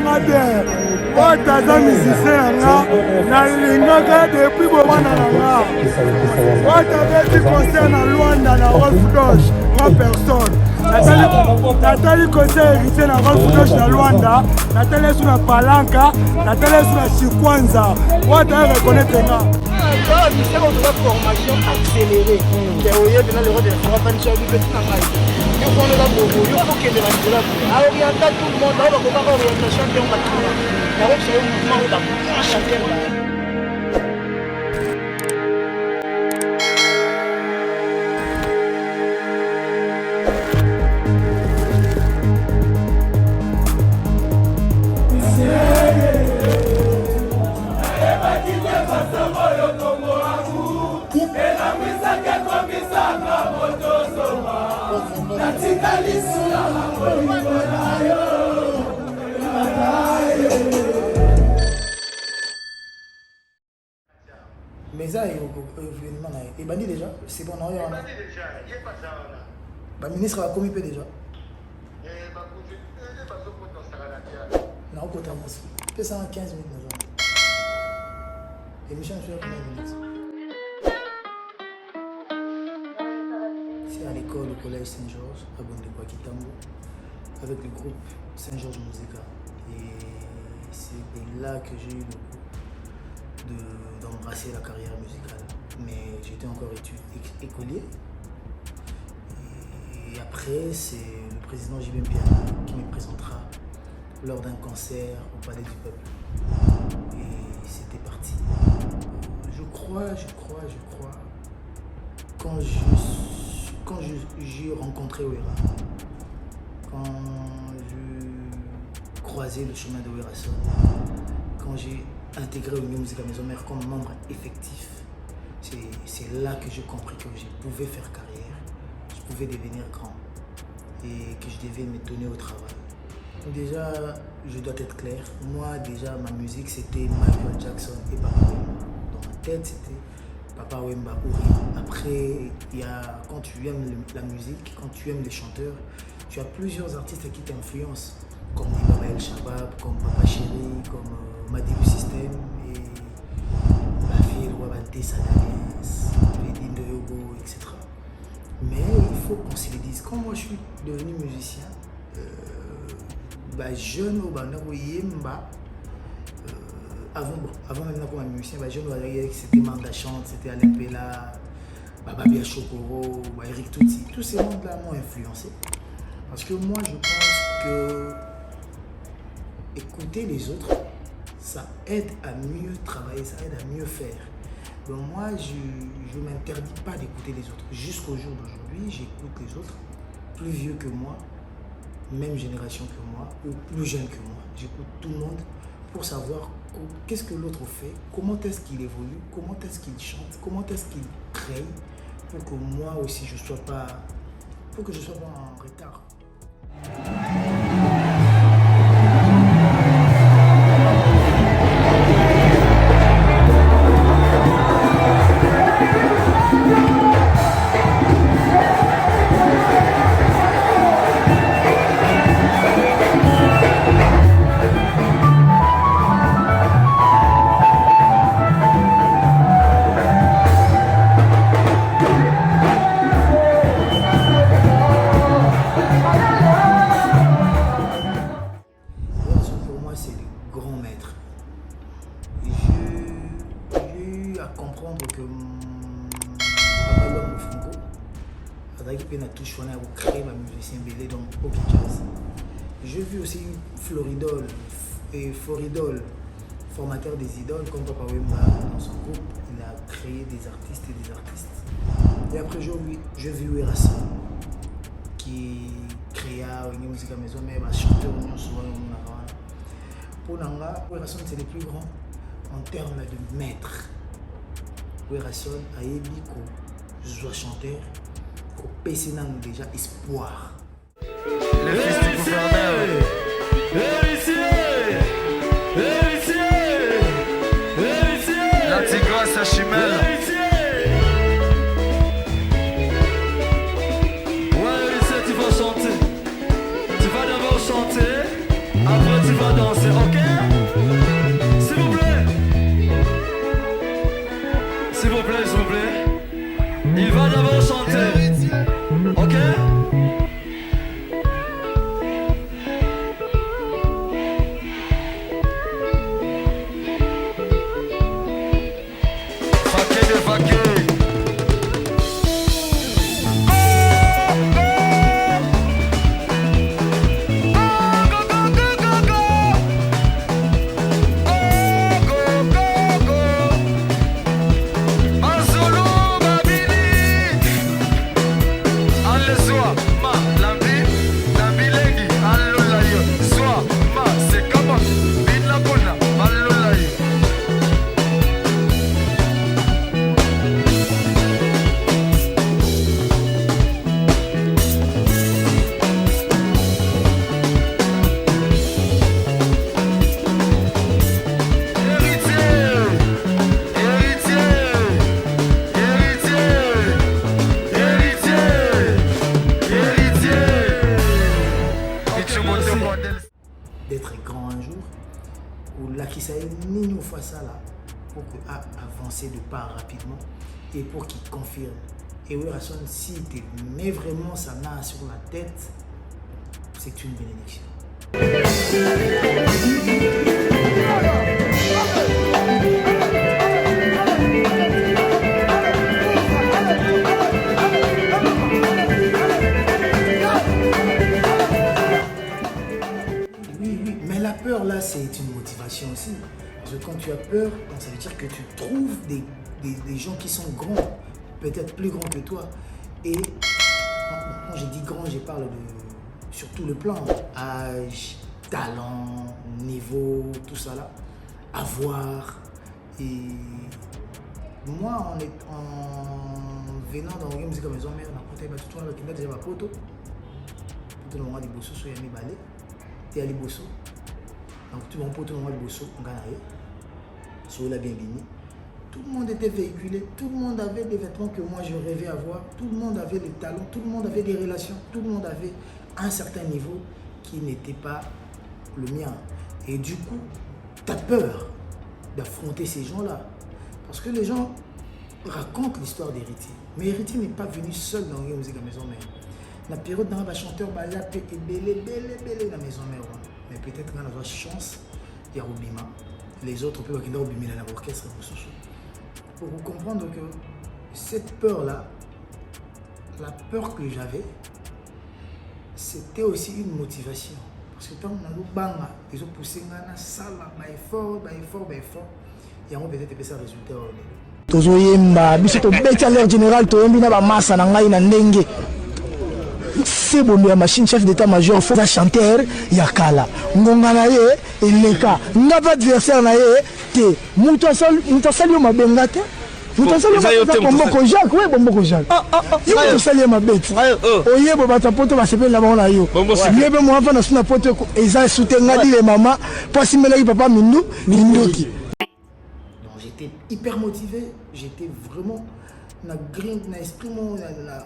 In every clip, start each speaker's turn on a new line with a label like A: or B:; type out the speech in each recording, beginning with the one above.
A: nga bien oyo taza musicien na nga nalingaka depuis bomwana na nga oyo tabeti concert na Luanda na Rolf-Doge nga personne natali concert hérité na Rolf-Doge na Luanda natali esu na Palanka natali esu na Chikwanza oyo taza reconnaître nga
B: c'est une formation accélérée. Il y a le rôle de la formation du petit nangai. Il faut le labour, il faut qu'il y ait de la alors il y a tout le monde, on va voir l'orientation de l'orientation. Il y a un mouvement où on va chanter.
C: Mais ça, il bandit déjà. C'est bon, non, il y a un ministre a commis déjà. Non, côté moi, c'est 115 minutes. L'émission est sur combien de minutes? C'est à l'école, au collège Saint-Georges, à Bondé-Kitambo, avec le groupe Saint-Georges Musica. Et c'est là que j'ai eu le goût d'embrasser la carrière musicale. Mais j'étais encore écolier. Et après, c'est le président J.B. Mpiana qui me présentera lors d'un concert au Palais du Peuple. Et c'était parti. Je crois, quand j'ai rencontré Wera, quand je croisais le chemin de Werason, quand j'ai intégré Union Musica Maison Mère comme membre effectif, c'est là que j'ai compris que je pouvais faire carrière, je pouvais devenir grand et que je devais me donner au travail. Déjà, je dois être clair, moi déjà ma musique c'était Michael Jackson et Papa Wemba. Dans ma tête c'était Papa Wemba Uri. Après, quand tu aimes la musique, quand tu aimes les chanteurs, tu as plusieurs artistes qui t'influencent, comme Baba El Shabab, comme Papa Chéri, comme Madibu System et Bafil, Wabante Sadaliens, Vedin de Yogo, etc. Mais il faut qu'on se le dise, quand moi je suis devenu musicien, jeune au Yemba, avant même d'être musicien, jeune c'était Manda Chante, c'était Alain Pella, Babia Chokoro, Eric Touti, tous ces mondes-là m'ont influencé. Parce que moi je pense que écouter les autres, ça aide à mieux travailler, ça aide à mieux faire. Donc moi je ne m'interdis pas d'écouter les autres. Jusqu'au jour d'aujourd'hui, j'écoute les autres, plus vieux que moi, même génération que moi, ou plus jeune que moi. J'écoute tout le monde pour savoir qu'est-ce que l'autre fait, comment est-ce qu'il évolue, comment est-ce qu'il chante, comment est-ce qu'il crée, pour que moi aussi je ne sois pas en retard. J'ai vu aussi Floridol, formateur des idoles comme Papa Wemba dans son groupe, il a créé des artistes et des artistes. Et après j'ai vu Werason qui créa une musique à maison, mais chanteur pour Nanga, Werason c'est le plus grand en termes de maître. Werason a élu que je sois chanteur, au PC n'a déjà espoir.
D: Le fils du gouverneur. L'antigrâce à Chimel. Ouais, tu vas chanter. Tu vas d'abord chanter, après tu vas danser. Solo chanter. Ok.
C: D'être grand un jour, ou là qui s'est mis une fois ça là, pour qu'il a avancé de pas rapidement et pour qu'il confirme. Et oui, Rasson, si tu mets vraiment sa main sur la tête, c'est une bénédiction. La peur là, c'est une motivation aussi. Parce que quand tu as peur, ça veut dire que tu trouves des gens qui sont grands, peut-être plus grands que toi. Et quand j'ai dit grand, je parle sur tout le plan, âge, talent, niveau, tout ça là, avoir. Et moi, en venant dans la musique à maison mère, on a tout le monde déjà ma photo. Tout le monde a des bossos sur les balais. Et à les bossos. Donc tout le monde peut le bosso, sur la bienvenue. Tout le monde était véhiculé, tout le monde avait des vêtements que moi je rêvais avoir, tout le monde avait des talents, tout le monde avait des relations, tout le monde avait un certain niveau qui n'était pas le mien. Et du coup, tu as peur d'affronter ces gens-là. Parce que les gens racontent l'histoire d'Héritier. Mais Héritier n'est pas venu seul dans la musique à maison mère. La période dans la chanteur Balapé est belé dans la maison mère. Mais peut-être qu'on a la chance, il y a Obima. Les autres peuvent avoir Obima dans l'orchestre. Pour vous comprendre que cette peur-là, la peur que j'avais, c'était aussi une motivation. Parce que quand on a eu banga, ils ont poussé dans la salle, effort, et on peut-être fait ça résultat.
B: Tozoyemba, biso to beti à l'air général, to yembi na ba massa na ngai na ndenge. C'est bon, la machine chef d'état-major, faut un chanteur, yakala. Ngongana ye, eleka. Ngaba adversaire na ye, te. Moutasali ma bengate. Moutasali ma bomboko Jacques, ouais, bomboko Jacques. Yo moutasali ma bête. Oye bo bata poto ba sepela ba na yo. Yebe mo ava na suna poto eza soutenga di les maman, pasi melaki papa mindoki.
C: Donc j'étais hyper motivé, j'étais vraiment na grind na esprit mon la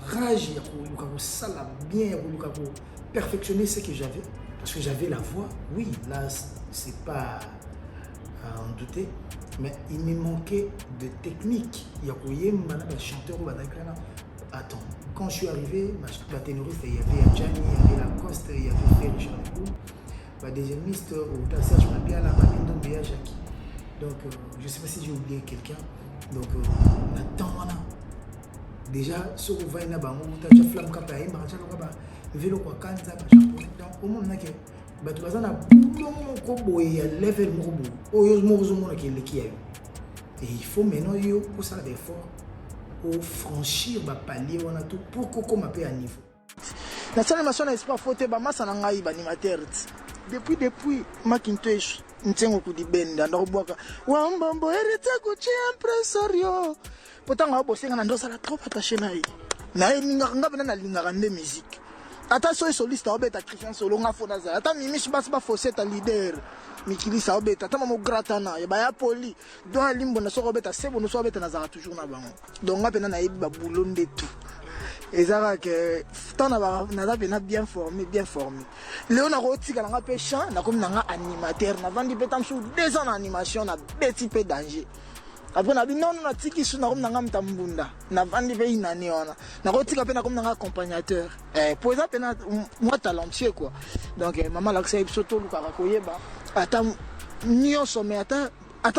C: rage, ça l'a bien, perfectionner ce que j'avais, parce que j'avais la voix, oui, là c'est pas à en douter, mais il me manquait de technique. Il y a chanteur, attends, quand je suis arrivé, la ténoriste, il y avait Gianni, il y avait Lacoste, il y avait Richard Lecourt, deuxième liste, au Serge Mabia, la Mabindo Béa Jackie. Donc je ne sais pas si j'ai oublié quelqu'un, donc attends, voilà. Déjà, sur le vaina bango, tu as flamme kappa, tu as vélo quoi, kanza, japonais. Donc, au moins, tu as un level et il faut maintenant pour ça l'effort pour franchir le palier pour qu'on m'appelle à niveau.
B: La animation n'est pas faute, c'est un animateur. Depuis Macintosh, nous sommes au coup de benda, nous sommes au impresario. Pourtant, on a bossé dans la trop attaché na na musique. Attention soliste a obeta Christian Solo nga fonaza. Ata mimish bas ba fausse ta leader. Mikili sa obeta ata mamo gratana ya ba poli. Don limbo na so obeta sebo no so obeta na za toujours na bango. Donc nga pena na yebi ba boulonde tout. Ezara que tant na ba bien formé. Léon na rotika nga pe chant na comme na nga animateur na vandi petam sous 2 ans en animation na petit peu danger.
C: Après na bi non na tiki su na comme na ngam tambunda na vandi ve inani ona na ko tika pe na comme na accompagnateur pour ça pe na moi talentueux quoi donc maman la c'est surtout luka ka koyeba ata nyonso mais ata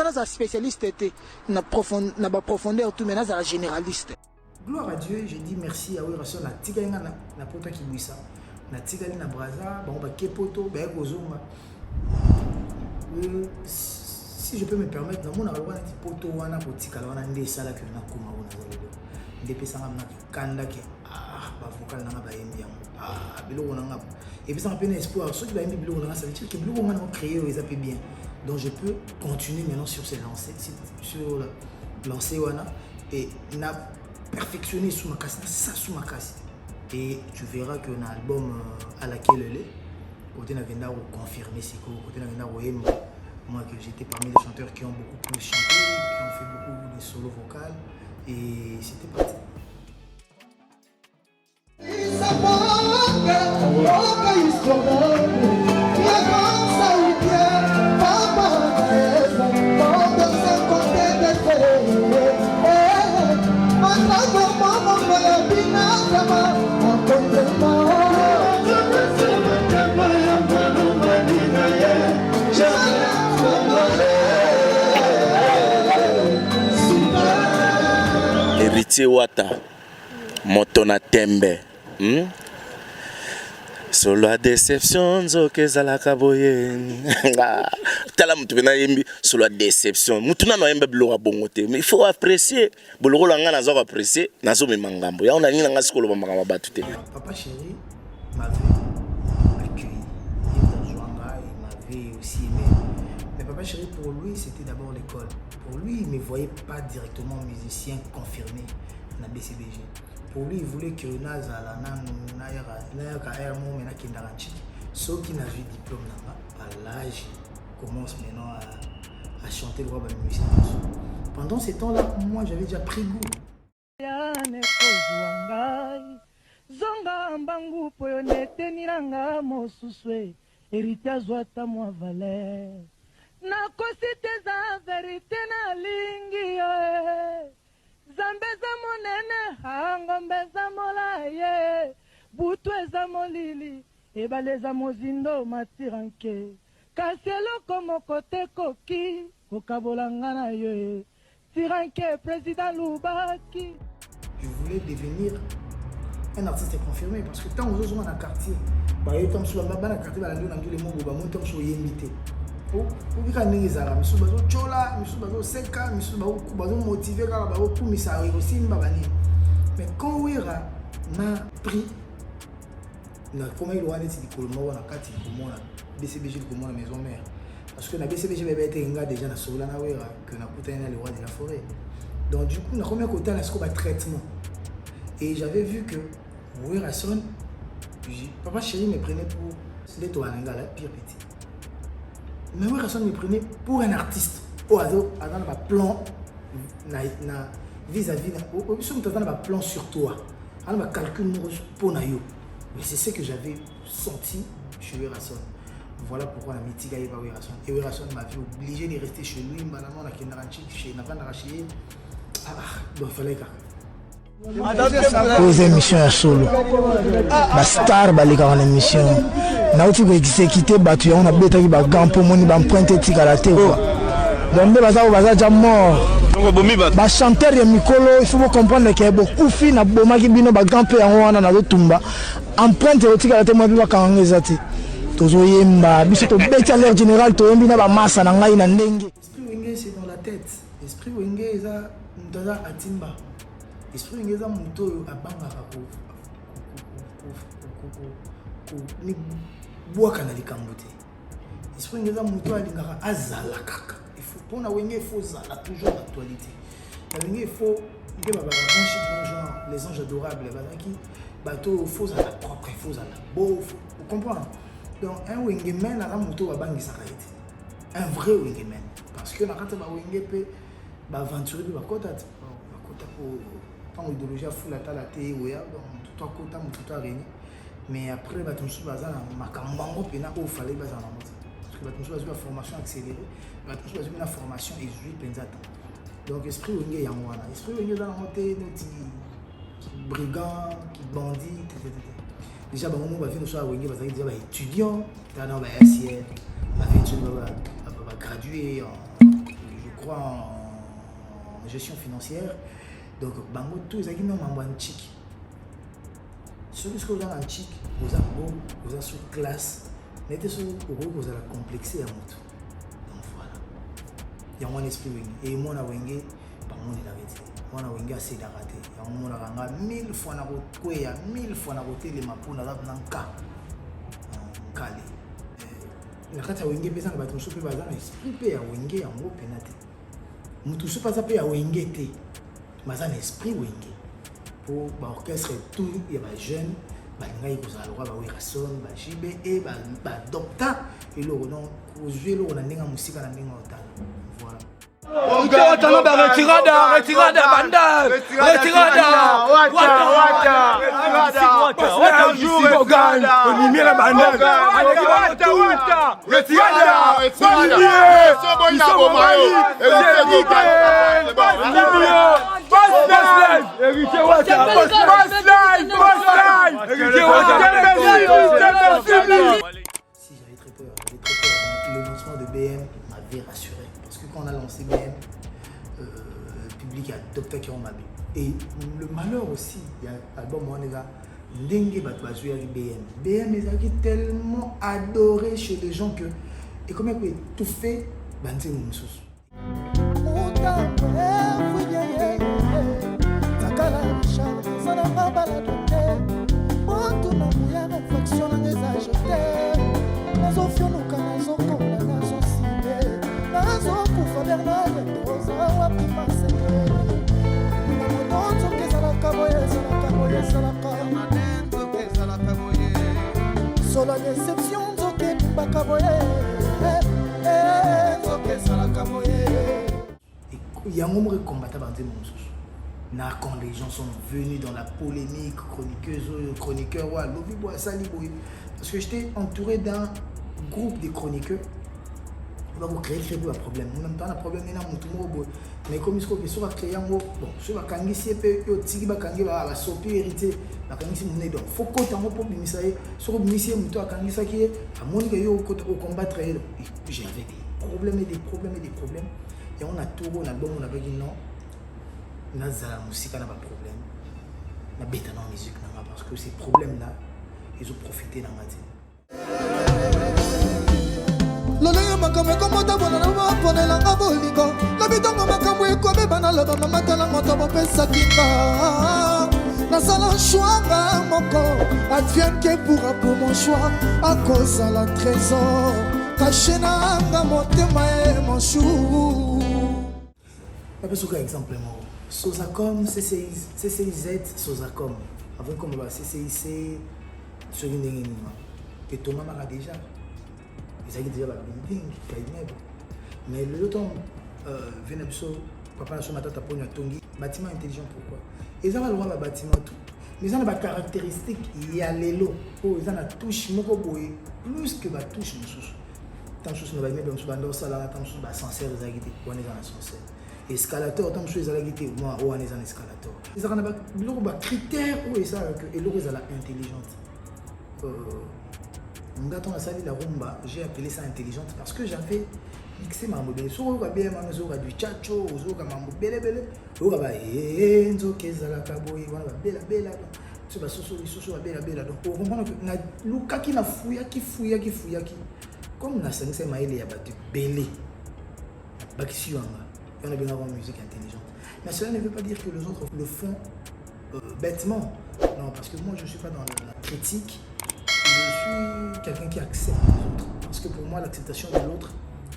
C: na spécialiste était na profondeur tout maintenant ça généraliste. Gloire à Dieu, je dis merci à Werason na tika na poto ki buisa na tika na braza ba kepoto ba kozonga. Si je peux me permettre, dans mon arrêt, je poto wana potika wana ndé sala que na kuma wana zalelo. Ndé pesa ngam na kanda ke ba vocal na ba yembi bilo wana ngam. Et puis ça me espoir, ceux qui ba yembi bilo wana ça veut dire que bilo wana créé ils appellent bien. Donc je peux continuer maintenant sur ces lancers sur lancer wana et na perfectionner sous ma casse ça sous ma casse. Et tu verras que un album à laquelle elle est côté na venda confirmer c'est côté na venda yembi. Moi que j'étais parmi les chanteurs qui ont beaucoup plus chanté, qui ont fait beaucoup de solos vocales et c'était parti.
E: Héritier Wata, Motona Tembe. Solo a déception, zoke zalaka boyen. Tala mutu bena yembi solo a déception. Mutu na no yembe blora bongote. Mais il faut apprécier. Boloro langa na zo apprécier, na zo memangambo. Ya on a ni nga sikolo ba makamba batute.
C: Papa chéri m'avait accueilli. Il m'avait aussi aimé. Mais papa chéri pour lui c'était d'abord l'école. Pour lui il ne me voyait pas directement musicien confirmé na BCBG. Pour lui, il voulait que Nazala, ceux qui n'ont eu diplôme à l'âge, commence maintenant à chanter le roi de musique. Pendant ces temps-là, moi j'avais déjà pris goût.
F: Zambeza monene hangombeza molaye butweza molili ebaleza mozindo matiranke kasielo como kote koki kokabolanga na yo tiranke président Lubaki.
C: Je voulais devenir un artiste confirmé parce que tant aux autres dans le quartier bah et tant sur la bas dans le quartier bah les mots bah mon temps sur invité. Ubika ndenge zala misu bazo chola misu bazo seka misu bazo motiver kala bazo kumisa aussi mbabani. Mais quand Wera m'a pris na comment il wani ti kolmo na kati komona BCBG komona maison mère parce que na BCBG bébé était nga déjà na sola na Wera que na kutana le roi de la forêt. Donc du coup na combien côté na scope traitement et j'avais vu que Wera son papa chéri me prenait pour les toi nga la pire petit. Mais oui, personne me prenait pour un artiste. Au hasard, dans le plan, vis-à-vis, dans le plan sur toi. Dans le calcul pour Nayo. Mais c'est ce que j'avais senti chez Werason. Voilà pourquoi la mythique est Werason. Et Werason m'avait obligé de rester chez lui. Maintenant, on a chez Navanarachi. Donc il fallait
G: aux émissions à solo ba star balika en émission na uti ko exécuter batu ya on a betaki ba gampo moni ba emprunter tika la tête quoi donc baza ja mort ba chanteur ya mikolo il faut comprendre que beaucoup fi na bomaki bino ba gampo ya wana na lotumba emprunter tika la tête moi ba kangeza ti tozo yemba biso to beta l'air général to yembi na ba massa na ngai na ndenge.
C: Esprit wenge c'est dans la tête. Esprit wenge eza ndaza atimba. Esprit ingeza muto abanga ni boaka na likambo te. Esprit ingeza muto alingaka azala kaka. Il faut pona wenge faut zala toujours l'actualité. La wenge faut que ba genre les anges adorables bazaki bato faut zala propre, faut zala beau, vous comprenez? Donc un wenge men na muto babangisa ka ete. Un vrai wenge men parce que na kata ba wenge pe ba aventurer ba kota pour tant idéologie fou la tala té oya tout à côté tout à régner mais après ba tumsu bazana makambango pena o fallait bazana parce que ba tumsu bazana formation accélérée ba tumsu bazana formation et 18 penzata Donc esprit wenge yango wana. Esprit wenge dans la montée noti brigand, qui bandit, déjà bah moment va venir soit wenge parce que déjà bah étudiant, dans bah SIL, bah gradué en je crois en gestion financière. Donc bango tout les qui même en chic. Celui que vous avez en chic, vous avez beau, vous avez sous classe, mettez sur vous avez complexé à moto. Donc voilà. Il y a un esprit wenge et moi na wenge par mon l'arrêté. Moi na wenge assez d'arrêter. Il y a un monde ranga 1000 fois na route, 1000 fois na route les mapou na rap nanka. Kali. La kata wenge pesa na bato sope baza na esprit pe ya wenge ya ngo penate. Mutu sope baza pe ya wenge te. Baza na esprit wenge. Pour l'orchestre tout, il y a des jeunes, il y a des gens qui ont des docteurs, et le nom, jouer le nom de musique à la main. Voilà.
A: Retirada, banda! Retirada! Un jour, Ogan, on y met la bandade. Retirada!
C: Si j'avais très peur, le lancement de BM m'avait rassuré. Parce que quand on a lancé BM, le public a adopté qui ont m'a et le malheur aussi, il y a l'album Wanega, Ndenge Batouazou BM. BM est tellement adoré chez les gens que, et comment il tout fait, c'est mon sous.
F: Solo déception zoke bakaboye zoke salakaboye.
C: Il y a un moment combattant dans des monstres. Quand les gens sont venus dans la polémique, chroniqueurs, parce que j'étais entouré d'un groupe de chroniqueurs. On va créer un problème. En même temps, le problème est là, mais comme il faut que soit créé un bon, sur la kangi si peu yo tigi ba kangi ba sopi hérité, la kangi si mon donc faut que tu pour bimisaye, sur bimisaye muto a kangi ça qui est à mon que yo au combattre j'avais des problèmes et on a tout on a bon on avait dit non. Na za musique n'a pas de problème. Na bêta dans la musique parce que ces problèmes là ils ont profité dans ma vie.
F: Lolenge makamwe komota bona na ponela ngaboliko labitongo makamwe kobe bana loba mamatala moto bopesa kinga na sala choix moko advienne que pour mon choix à cause à la trésor caché na nga motema e mon chou.
C: Pas sur exemple moi Sosacom CCIZ Sosacom avant comme va CCIC sur une ligne et Thomas m'a déjà ils avaient déjà la building mais le temps venait papa na somata taponi tongi bâtiment intelligent pourquoi ils ont le droit bâtiment tout mais ils ont des caractéristiques il y a les lots ils ont la touche moko boy plus que la touche mususu tant chose na ba immeuble mususu bando sala tant chose ba ascenseur ils avaient été on est dans l'ascenseur escalator tant chose ils avaient été moi on est dans escalator ils ont des critères où ils savent que et l'eau ils ont intelligente Ngaton a sali la rumba, j'ai appelé ça intelligente parce que j'avais mixé ma mobile. Sur le bien, on a du tchatcho, on a mambo belle belle. On a enzo kezala kaboy, on a bella bella. C'est pas soso bella bella. Donc on comprend que na luka qui na fouya qui. Comme na sani c'est maïle ya batu belé. Bakisi wanga. On a bien avoir une musique intelligente. Mais cela ne veut pas dire que les autres le font bêtement. Non, parce que moi je suis pas dans la critique. Je suis quelqu'un qui accepte les autres. Parce que pour moi, l'acceptation de l'autre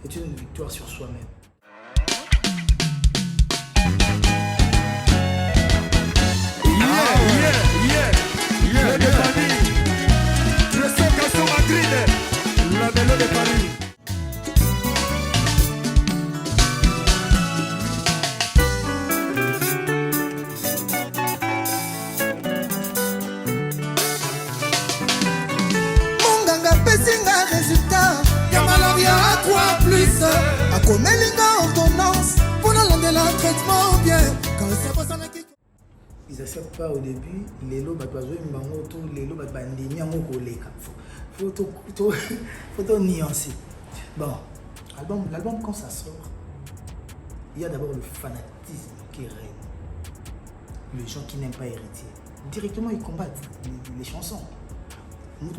C: est une victoire sur soi-même.
A: La Belle de Paris.
F: Résultat, y'a malaria à quoi plus. A commet l'ordonnance pour la langue de la traite
C: ils acceptent pas au début. Les lots, bah, les lots, bah, faut nuancer. Bon, l'album, quand ça sort, il y a d'abord le fanatisme qui règne. Les gens qui n'aiment pas Héritier. Directement, ils combattent les chansons. Il y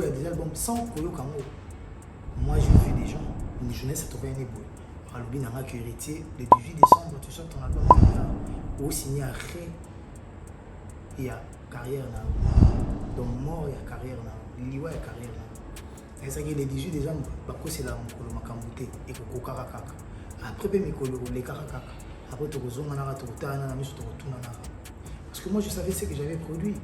C: a des albums sans Koyo Kango. Moi, j'ai vu des gens, une jeunesse a trouvé un éboué. Alors, il y a un Héritier, le 18 décembre, tu sors ton album, au signé à Ré, il y a carrière. Donc, mort, il y a carrière. Liwa, il y a carrière. Et ça, le 18 décembre, c'est là, on a Kambouté et Kokara Kaka. Après, les Karakaka. Après, tu as parce que moi, je savais ce que j'avais produit.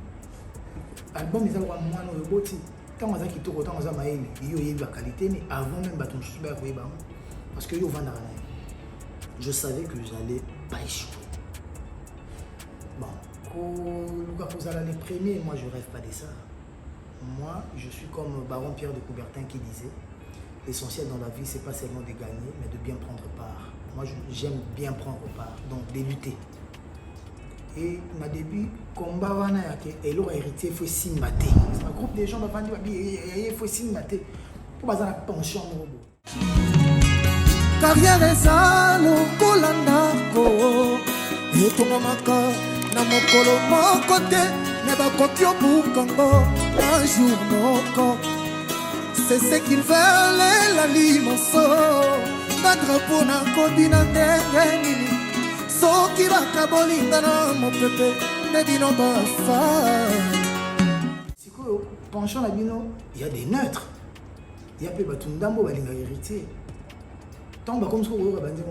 C: L'album, ils ont moi, no boti. Tant que tu as autant de maïs, il y a eu la qualité, mais avant même, tu as eu parce que je savais que j'allais pas échouer. Bon, quand vous allez les premiers, moi, je rêve pas de ça. Moi, je suis comme Baron Pierre de Coubertin qui disait l'essentiel dans la vie, c'est pas seulement de gagner, mais de bien prendre part. Moi, j'aime bien prendre part, donc débuter. Et ma début, combat wana et l'autre héritier, il faut s'imbater. C'est un groupe de gens qui vont dire il faut s'imbater. Pour pas la pension au robot.
F: Carrière eza lokola ndako etongamaka na mokolo moko te me bakoki obukango un jour moko. C'est ce qu'ils veulent la limonso ngadra mpona kobina ndenge nini soki bakabolingana mopepe nde bino bafa.
C: Sikoyo penchant na bino, il y a des neutres. Il y a pe bato ndambo balinga héritier. Tant comme ce qu'on va dire,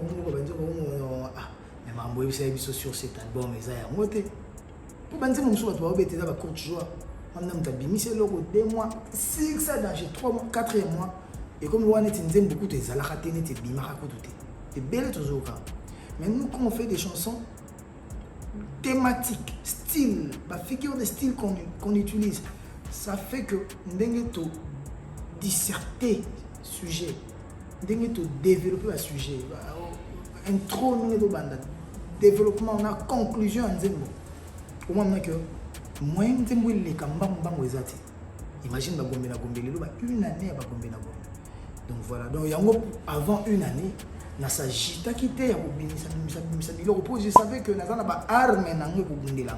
C: mais mambo est biso sur cet album et ça y a monté. Pour bandir mon choix, tu vas obéir à la courte joie. On a mis c'est logo 2 mois, 6 ça j'ai 3 mois, 4 mois. Et comme on est une beaucoup de zalakate net et bimara kotoute. C'est belle toujours cas. Mais nous quand on fait des chansons thématiques, style, la figure de style qu'on utilise, ça fait que ndenge to disserter sujet. Dès que développer un sujet, intro, développement, on a conclusion en Zembo. Au moment que moi, Zembo il est comme Bangwezati. Imagine Bagombe na Gombe, une année à Bagombe na Gombe. Donc voilà, donc avant une année, na sa jita quitté à Gombe, je savais que Nazana ba arme na ngwe pour Gundela.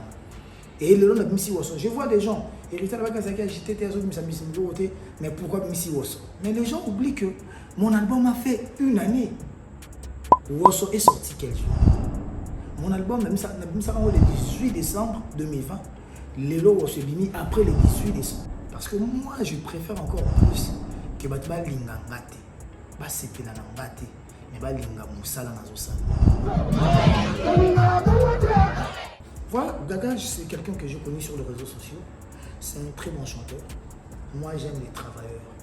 C: Et le long de Missy Wosso, je vois des gens, héritiers là-bas qui ont agité tes autres, mais pourquoi Missy Wosso? Mais les gens oublient que mon album a fait une année. Wosso est sorti quel jour? Mon album, même ça, le 18 décembre 2020, Lelo Wosso est venu après le 18 décembre. Parce que moi, je préfère encore plus que Batba Linga Ngate, Basepela Ngate, mais Balinga Moussala Nazosala. Voilà, Gaga, c'est quelqu'un que j'ai connu sur les réseaux sociaux. C'est un très bon chanteur. Moi, j'aime les travailleurs.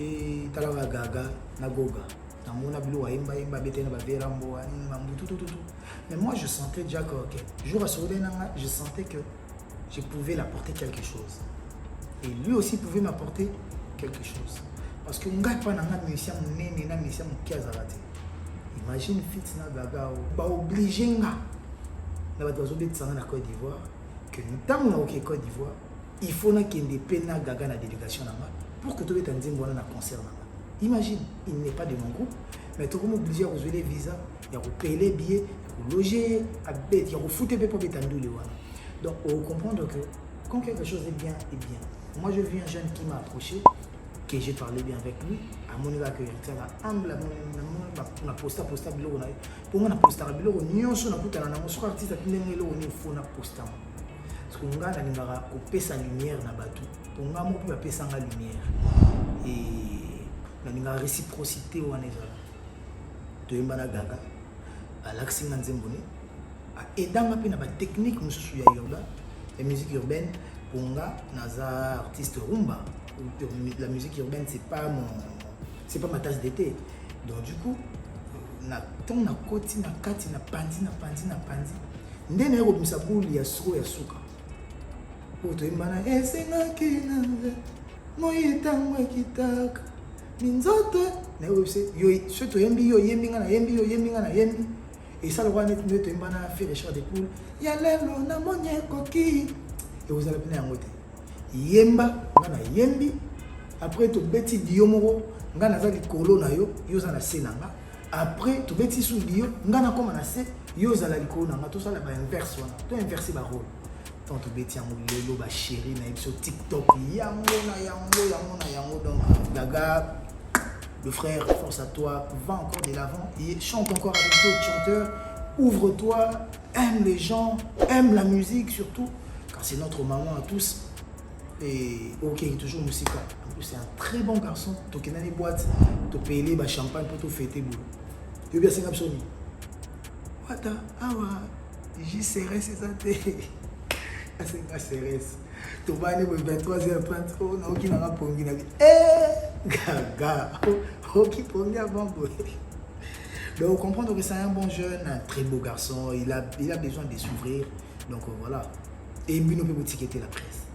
C: Et Talawa Gaga, Nagoga. Mais moi, je sentais déjà que, jour à je sentais que je pouvais l'apporter quelque chose. Et lui aussi pouvait m'apporter quelque chose. Parce que imagine Fitna Gaga, obligé na bato bazobetisa na Côte d'Ivoire que ntango na oke Côte d'Ivoire il faut na kende pena Gaga na délégation na pour que tu beta nzembo na concert na. Imagine, il n'est pas de mon groupe, mais tu es obligé à résoudre les visas, il y a payer les billets, il loger, il y a foutre pour beta ndule wana. Donc on comprend que quand quelque chose est bien, est bien. Moi je vis un jeune qui m'a approché, que j'ai parlé bien avec lui, à mon niveau que c'est humble, na posta bilo na pour moi na posta bilo nyonso na kutana na mosu artiste atindenge lo ni fo na posta parce que nga na lingara opesa lumière na batu pour nga mo pe pesa nga lumière et na lingara réciprocité wana ezala to yemba na Gaga alaxi nga nzembone a edanga pe na ba technique mosusu ya urbain et musique urbaine pour nga naza artiste rumba. La musique urbaine c'est pas ma tasse d'été. Donc du coup na ton na koti na kati na pandi ndene yako misabuli ya soko ya suka oto imbana esenga kinanga moyitango kitaka minzoto na yo se yo soto yembi yo yembi ngana yembi Et ça, le roi net fait les chars des poules. Yalelo na monye koki. Et vous allez venir en côté. Yemba, ngana yembi. Après, tu beti diomoro. Ngana za likolo na yo. Yo za na senanga. Après, tu beti sous dio. Ngana koma na se. Yo za la likolo na. Tout ça, là, inverse. Tu inverser ma rôle. Tant tu beti en lelo, ba chéri, na sur TikTok. Yango. Donc, Gaga. Le frère, force à toi, va encore de l'avant et chante encore avec d'autres chanteurs. Ouvre-toi, aime les gens, aime la musique surtout, car c'est notre maman à tous. Et ok, toujours musical. En plus, c'est un très bon garçon. Tu as des boîtes, tu payes les champagne pour te fêter. Tu bien c'est absolu. Wata, awa, j'y serai, c'est ça. C'est pas CRS. Tu vas aller au 23h30. Oh non, qui n'a pas pongi. Eh, gaga. Oh, qui pongi avant. Donc, comprendre que c'est un bon jeune, un très beau garçon. Il a besoin de s'ouvrir. Donc, voilà. Et Mbino peut étiqueter la presse.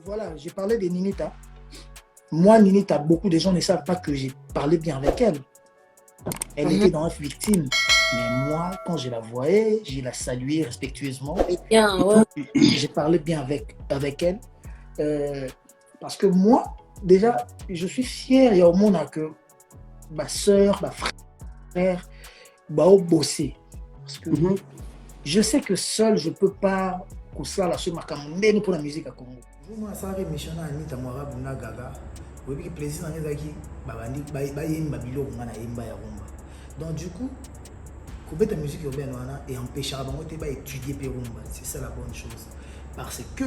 F: Voilà, j'ai parlé de Ninita. Moi, Ninita, beaucoup de gens ne savent pas que j'ai parlé bien avec elle. Elle était dans une victime. Mais moi, quand je la voyais, je la saluais respectueusement.
H: Bien, ouais.
F: J'ai parlé bien avec elle. Parce que moi, déjà, je suis fier. Il y a au monde que ma soeur, ma frère, bosser. Parce que je sais que seul, je ne peux pas ça la sur ma camondenne pour la musique à Congo.
C: Moi, ça a émission à Anita Moara Buna Gaga. Vous voyez que plaisir dans les acquis, donc du coup, la musique urbaine et empêcher à étudier Perumba, c'est ça la bonne chose. Parce que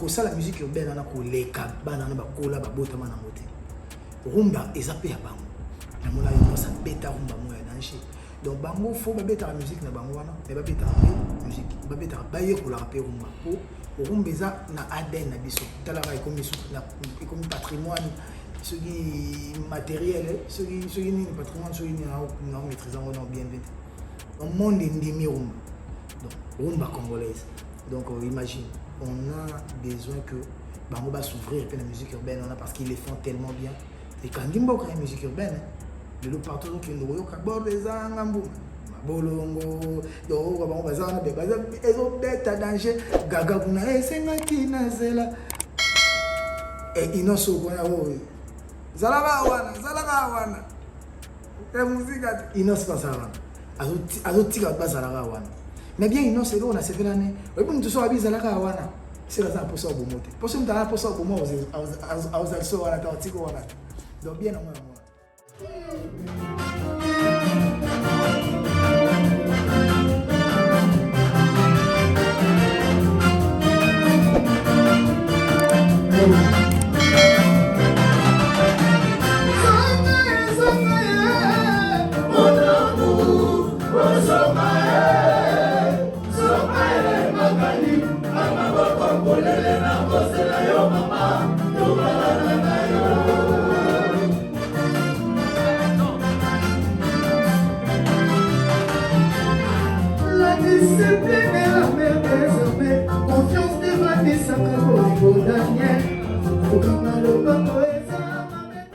C: ça la musique urbaine on a les cabana ba kola ba bota mana moté. Rumba ezapé à bango. Na mola yo ça beta rumba moya danché. Donc bango faut ba beta la musique na bango wana, mais ba beta la musique, ba beta ba ye ko la rapper rumba. Rumba eza na ADN na biso. Tala ba comme patrimoine. Ce qui est matériel, ce qui est patrimoine, ce qui est maîtrisant, on a bien vu. Au monde est demi rumba. Donc, rumba congolaise. Donc, imagine, on a besoin que Bango va s'ouvrir et puis la musique urbaine, on a parce qu'ils les font tellement bien. Et quand il y a une musique urbaine, de l'autre partout, qui nous voyons, bolongo, donc on va s'en aller, ils ont bête à danger, gaga, vous n'avez pas qui n'a zela. Et ils n'ont pas Zalaka wana. La musique inos pas ça wana. Azotika pas zalaka wana. Mais bien inos c'est là on a fait l'année. Et puis nous sommes zalaka wana. C'est là ça pour ça au moté. Pour ça nous avons pour ça au moment aux also wana tiko wana. Donc bien moi.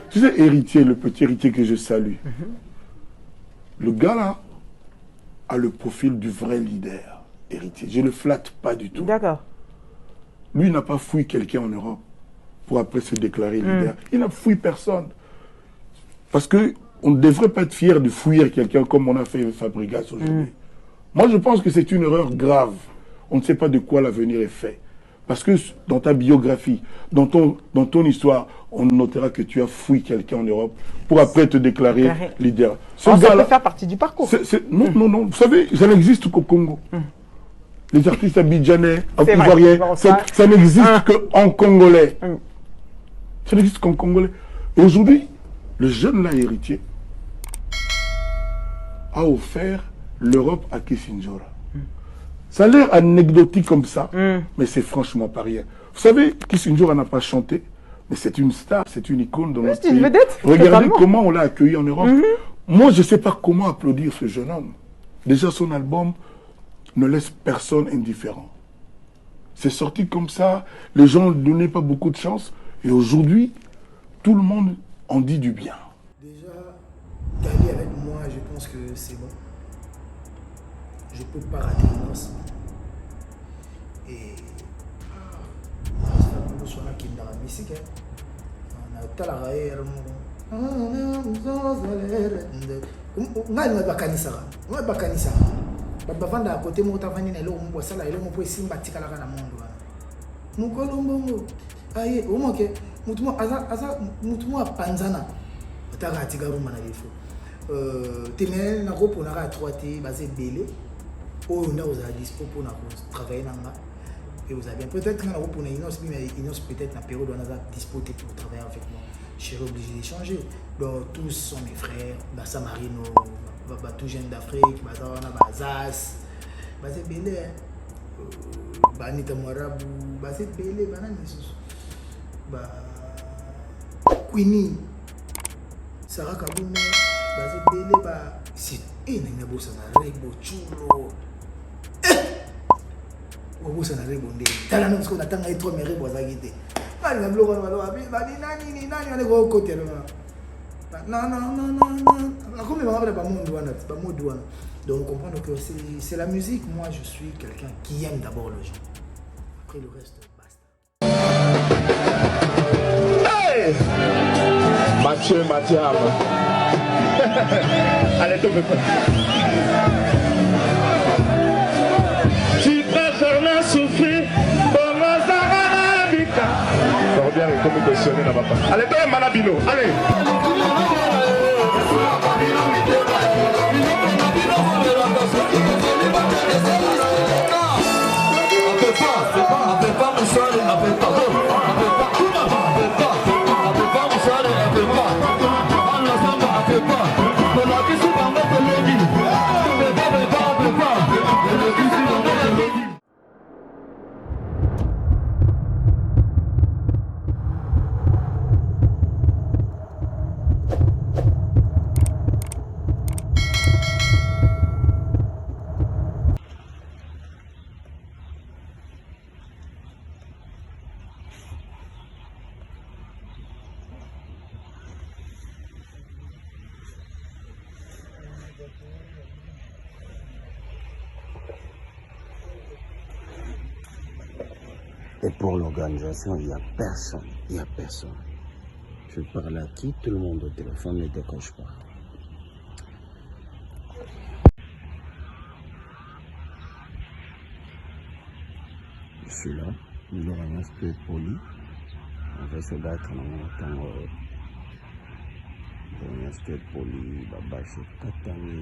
I: Tu sais, héritier, le petit héritier que je salue, le gars là a le profil du vrai leader héritier. Je ne le flatte pas du tout.
J: D'accord.
I: Lui n'a pas fouillé quelqu'un en Europe pour après se déclarer leader. Il n'a fouillé personne. Parce qu'on ne devrait pas être fier de fouiller quelqu'un comme on a fait Fabregas aujourd'hui. Moi, je pense que c'est une erreur grave. On ne sait pas de quoi l'avenir est fait. Parce que dans ta biographie, dans ton histoire, on notera que tu as fouillé quelqu'un en Europe pour après te déclarer leader.
J: Ça peut faire partie du parcours.
I: Non. Vous savez, ça n'existe qu'au Congo. Les artistes abidjanais, ivoiriens, ça n'existe qu'en congolais. Ça n'existe qu'en congolais. Et aujourd'hui, le jeune là héritier a offert l'Europe à Kissinger. Ça a l'air anecdotique comme ça, mais c'est franchement pas rien. Vous savez, Kissinger n'a pas chanté, mais c'est une star, c'est une icône dans notre pays.
J: Vedette,
I: regardez
J: totalement.
I: Comment on l'a accueilli en Europe. Moi, je ne sais pas comment applaudir ce jeune homme. Déjà, son album ne laisse personne indifférent. C'est sorti comme ça, les gens ne donnaient pas beaucoup de chance, et aujourd'hui, tout le monde en dit du bien.
C: Déjà, Gali avec moi, c'est bon. Je peux pas rater une noce. Et nous sommes là qui dans la musique. On a tout la raille. On a pas canissa. On a pas canissa. Bavanda à côté moi tavani na lo mbo sala ile mpo simba tikala kana mundu wana. Mukolombo. Aye, omoke mutumo aza mutumo panzana. Otaka tika ruma na lefo. Temene na groupe na 3T basé belé. Oh, on a aux dispo pour travailler dans là. Et vous avez bien peut-être qu'on a pour Inos, mais Inos peut-être na période on a dispoté pour travailler avec moi. Je suis obligé d'échanger. Donc tous sont mes frères, Bassa Marino, tout jeune d'Afrique, Bassa Bazas, Basé Belé, Banita Morabu, Basé Belé, Bananis, Queenie, Sarah Kaboumé, Basé Belé, c'est un beau salarié, beau chulo. Au ça n'arrive pas. T'as la même chose qu'on attend à être méré pour ça guider. Pas le bloc on va nani on est au côté là. Non. Comme on va pas monde douane. Donc comprendre que c'est la musique. Moi je suis quelqu'un qui aime d'abord le jeu. Après le reste basta.
I: Hey Mathieu Mathiam. Allez tombe pas. Souffrir pour nos arabika. On bien comme questionner là papa. Allez toi Manabino, allez.
H: Et pour l'organisation, il n'y a personne. Il n'y a personne. Je parle à qui? Tout le monde au téléphone ne décroche pas. Je suis là. Nous aurons un aspect poli. On va se battre dans mon temps. Un aspect poli. Babache katani.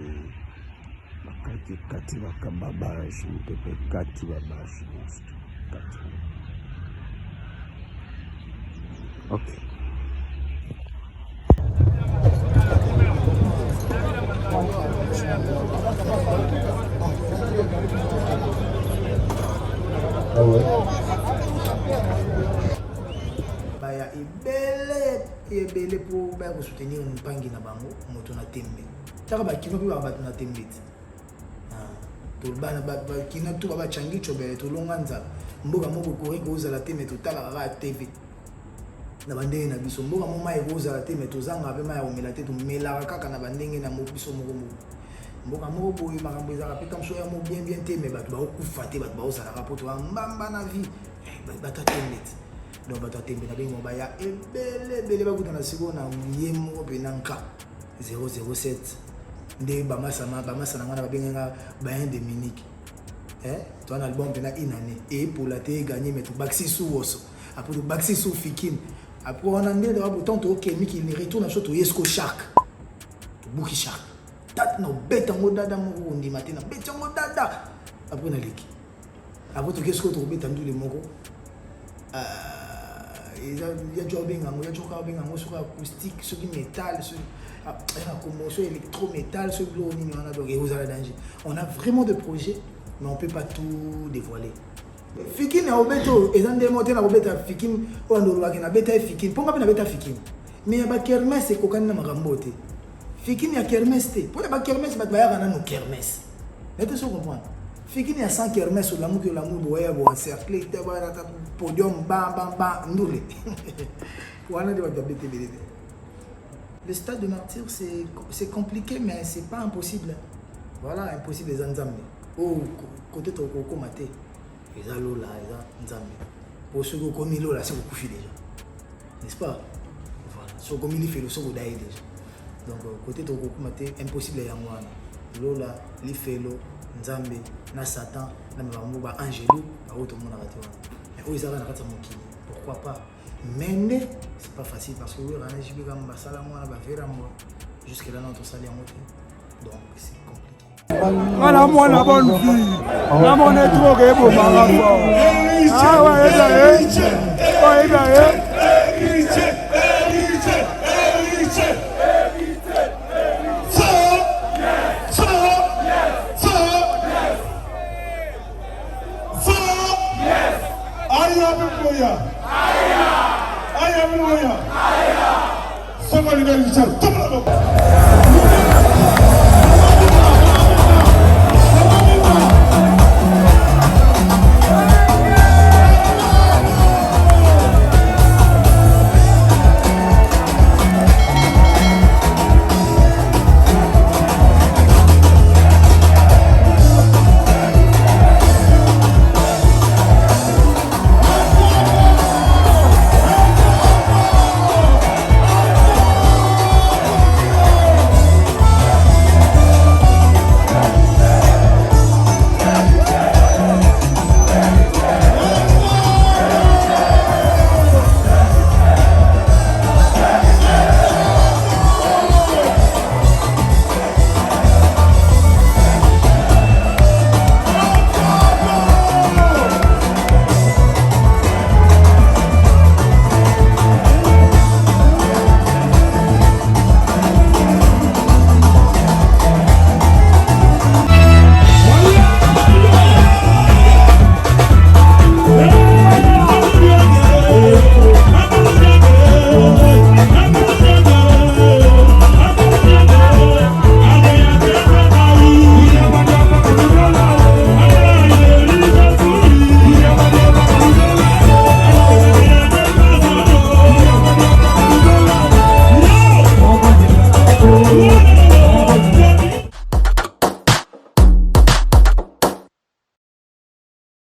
H: Bakati kati bakababache. Mpepe kati babache. Kati. Ok.
C: Ah ouais. Bah ya ebele pour ba ko soutenir mpangi na bango moto na tembe. Taka ba kino ba ba na tembe. To bana ba kino to ba changi chobele to longanza. Mboka moko ko ko uzala tembe to tala ka TV. Na bandenge na biso mboka moma ekozala te mais tozanga pe maya omela te tomelaka kaka na bandenge na biso moko mboka moko boye makambo ezaka pe comme so ya mo bien te mais bato bakokufa te bato baozalaka po toa mbamba na vie bato atembe donc bato atembe na bengo baya ebele bakuta na siko na ye moko pe na nka 007 nde bamasa na ngana babenga Bayern de Munich toi un album pe na inane et pour la te gagner mais to baxi sous osso après to baxi sous fikin. Après, on a mis de bouton to Kemi qui retourne à choto Yesco Shark. To Buki Shark. Tat no beta modada mo ndi matina beta modada. Après na liki. Après to Yesco to beta ndule moko. Ya jobbing ngo ya joka binga ngo sur acoustique, sur métal, sur commotion électrométal, sur gros ni on a donc vous allez danger. On a vraiment de projets mais on peut pas tout dévoiler. Fikin na obeto ezande mote na obeta fikin o ndoro bakina beta fikin ponga pe na beta fikin mais ba kermesse ko kanina makambo te fikin ya kermesse te pour ba kermesse ba ya na no kermesse nete so comprendre fikin ya sans kermesse la mu que la mu boya bo encercler te ba na podium ba ndule wana de ba bete belete le stade de martyr, c'est compliqué, mais c'est pas impossible. Voilà, impossible les Nzambe. Oh, côté de Kokomate, les Alola, les Nzambe. Pour ceux qui ont commis l'eau, là, c'est beaucoup déjà. N'est-ce pas? Voilà, ceux qui ont commis l'eau, c'est beaucoup déjà. Donc, côté de Kokomate, impossible les Yangwana. L'eau là, les Félo, Nzambe, na Satan, na Mbamba, Angelo, tout le monde a raté. Mais où ils avaient raté mon kini? Pourquoi pas? Mais c'est pas facile parce que jusque là notre salaire monte. Donc c'est compliqué.
A: Voilà moi la bonne vie. Là mon est trop beau marathon. Ah ouais,
K: Somebody got to